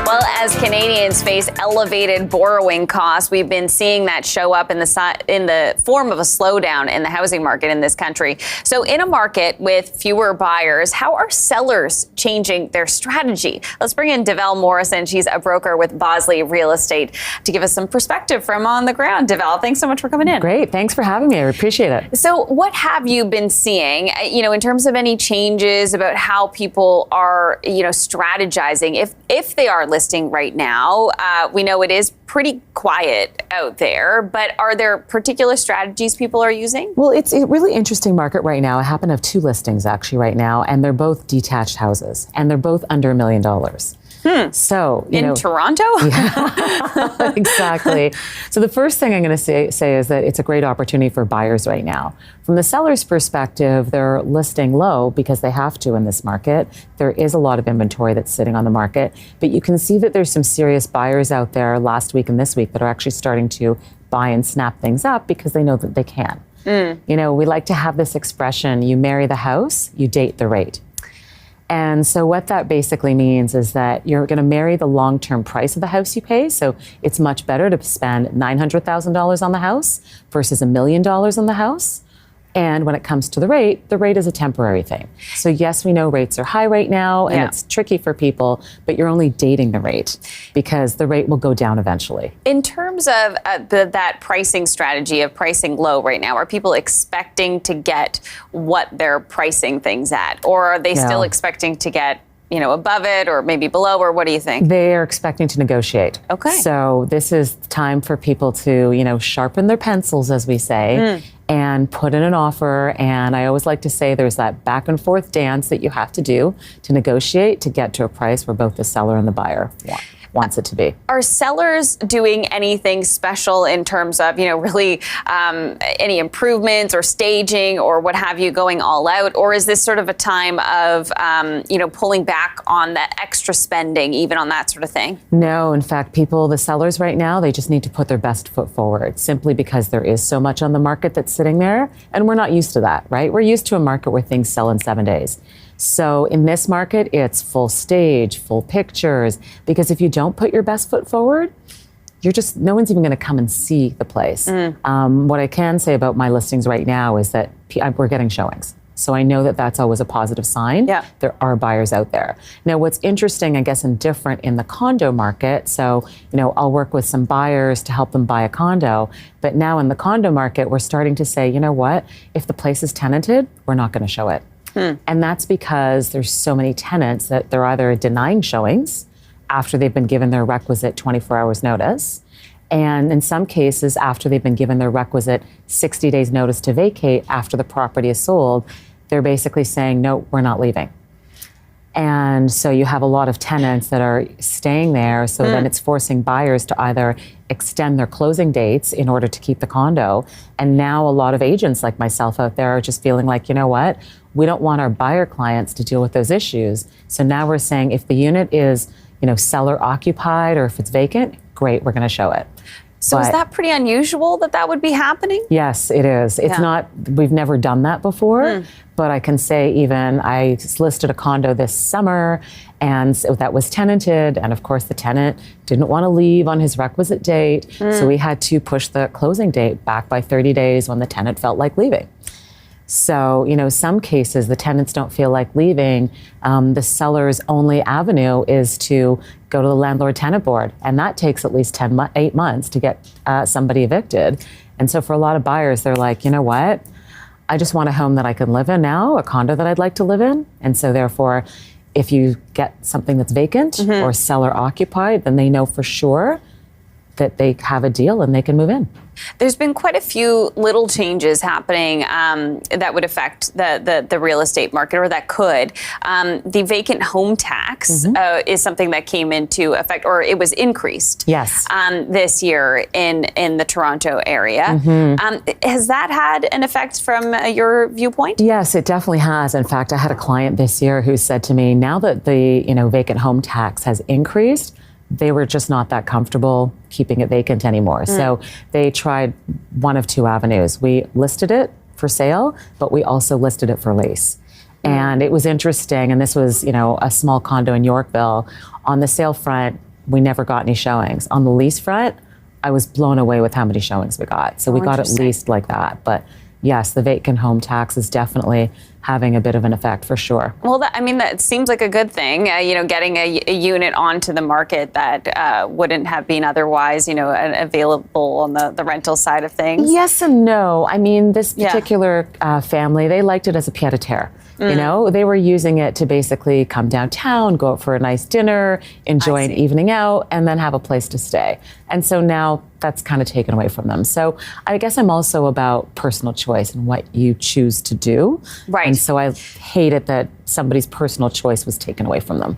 Well, as Canadians face elevated borrowing costs, we've been seeing that show up in the form of a slowdown in the housing market in this country. So in a market with fewer buyers, how are sellers changing their strategy? Let's bring in Davelle Morrison. She's a broker with Bosley Real Estate to give us some perspective from on the ground. Davelle, thanks so much for coming in. Great. Thanks for having me. I appreciate it. So what have you been seeing, in terms of any changes about how people are, strategizing if they are listing right now? We know it is pretty quiet out there, but are there particular strategies people are using? Well, it's a really interesting market right now. I happen to have two listings actually right now, and they're both detached houses, and they're both under $1 million. So, in Toronto? Yeah, exactly. So the first thing I'm going to say is that it's a great opportunity for buyers right now. From the seller's perspective, they're listing low because they have to in this market. There is a lot of inventory that's sitting on the market, but you can see that there's some serious buyers out there last week and this week that are actually starting to buy and snap things up because they know that they can. We like to have this expression, you marry the house, you date the rate. And so what that basically means is that you're going to marry the long-term price of the house you pay. So it's much better to spend $900,000 on the house versus $1 million on the house. And when it comes to the rate is a temporary thing. So yes, we know rates are high right now, and it's tricky for people, but you're only dating the rate because the rate will go down eventually. In terms of that pricing strategy of pricing low right now, are people expecting to get what they're pricing things at? Or are they still expecting to get above it or maybe below, or what do you think? They are expecting to negotiate. Okay. So this is time for people to, sharpen their pencils, as we say, and put in an offer. And I always like to say there's that back and forth dance that you have to do to negotiate to get to a price where both the seller and the buyer wants it to be. Are sellers doing anything special in terms of, really any improvements or staging or what have you going all out? Or is this sort of a time of, pulling back on that extra spending, even on that sort of thing? No, in fact, the sellers right now, they just need to put their best foot forward simply because there is so much on the market that's sitting there. And we're not used to that, right? We're used to a market where things sell in 7 days. So in this market, it's full stage, full pictures, because if you don't put your best foot forward, no one's even going to come and see the place. What I can say about my listings right now is that we're getting showings. So I know that that's always a positive sign. Yeah. There are buyers out there. Now, what's interesting, I guess, and different in the condo market, so, I'll work with some buyers to help them buy a condo. But now in the condo market, we're starting to say, you know what, if the place is tenanted, we're not going to show it. And that's because there's so many tenants that they're either denying showings after they've been given their requisite 24 hours notice. And in some cases, after they've been given their requisite 60 days notice to vacate after the property is sold, they're basically saying, no, we're not leaving. And so you have a lot of tenants that are staying there. So then it's forcing buyers to either extend their closing dates in order to keep the condo. And now a lot of agents like myself out there are just feeling like, you know what? We don't want our buyer clients to deal with those issues. So now we're saying if the unit is, seller occupied or if it's vacant, great, we're going to show it. So is that pretty unusual that would be happening? Yes, it is. It's not, we've never done that before, but I can say even I listed a condo this summer and so that was tenanted. And of course the tenant didn't want to leave on his requisite date. So we had to push the closing date back by 30 days when the tenant felt like leaving. So, some cases the tenants don't feel like leaving. The seller's only avenue is to go to the landlord-tenant board. And that takes at least 8 months to get somebody evicted. And so for a lot of buyers, they're like, you know what? I just want a home that I can live in now, a condo that I'd like to live in. And so therefore, if you get something that's vacant or seller occupied, then they know for sure that they have a deal and they can move in. There's been quite a few little changes happening that would affect the real estate market, or that could. The vacant home tax is something that came into effect, or it was increased. Yes. This year in the Toronto area. Has that had an effect from your viewpoint? Yes, it definitely has. In fact, I had a client this year who said to me, now that the vacant home tax has increased, they were just not that comfortable keeping it vacant anymore. So they tried one of two avenues. We listed it for sale, but we also listed it for lease. And it was interesting. And this was, a small condo in Yorkville. On the sale front, we never got any showings. On the lease front, I was blown away with how many showings we got. So we got at least like that. But yes, the vacant home tax is definitely having a bit of an effect for sure. Well, that seems like a good thing, getting a unit onto the market that wouldn't have been otherwise, available on the rental side of things. Yes and no. I mean, this particular family, they liked it as a pied-à-terre. They were using it to basically come downtown, go out for a nice dinner, enjoy an evening out, and then have a place to stay. And so now that's kind of taken away from them. So I guess I'm also about personal choice and what you choose to do. Right. And so I hate it that somebody's personal choice was taken away from them.